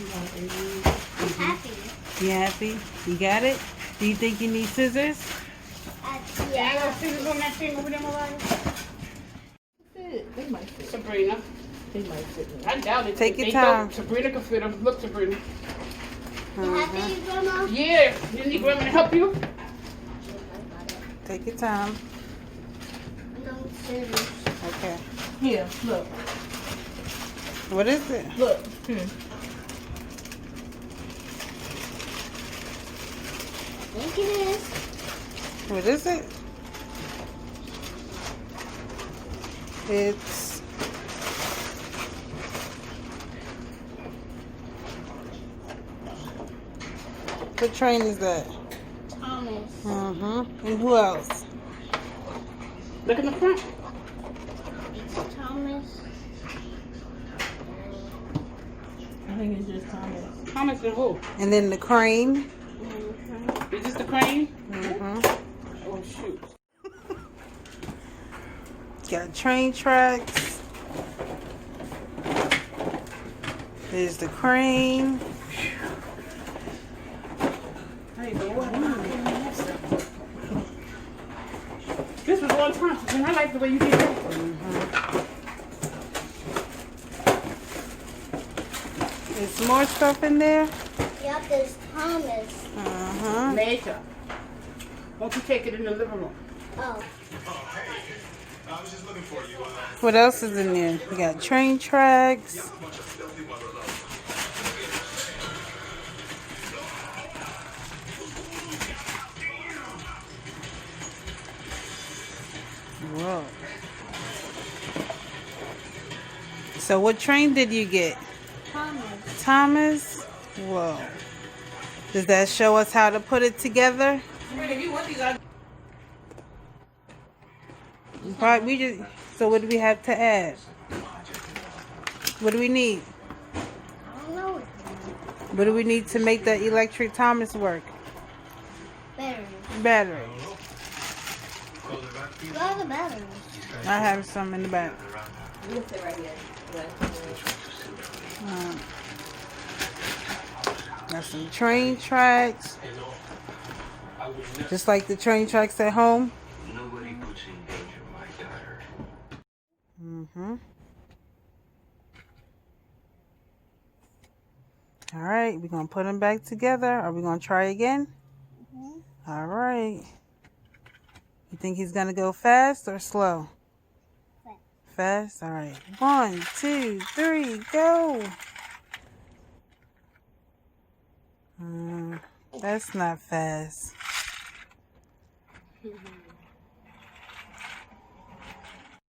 I'm happy. You happy? You got it? Do you think you need scissors? Yeah, I got scissors on that thing over there, Mariah. They might fit. Sabrina. They might fit. I doubt it. Take If your they time. don't, Sabrina can fit them. Look, Sabrina. Uh-huh. Happy, Grandma? Yeah. You need Grandma to help you? Take your time. No scissors. Okay. Here, look. What is it? Look. I think it is. What is it? It's what train is that? Thomas. And who else? Look in the front. It's Thomas. I think it's just Thomas. Thomas and who? And then the crane. Is this the crane? Mm-hmm. Oh, shoot. Got train tracks. There's the crane. This was one time, and I like the way you did it. There's more stuff in there. Yep, there's Thomas. Later. Won't you take it in the living room? Oh. I was just looking for you. What else is in there? We got train tracks. Whoa. So what train did you get? Thomas. Thomas? Whoa. Does that show us how to put it together? We just, so what do we have to add? What do we need? I don't know. What do we need to make the electric Thomas work? Batteries. Battery. What are the batteries? I have some in the back. Got some train tracks. Just like the train tracks at home. Nobody puts in danger my daughter. All right, we're going to put them back together. Are we going to try again? All right. You think he's going to go fast or slow? Fast? All right. 1, 2, 3, go. That's not fast.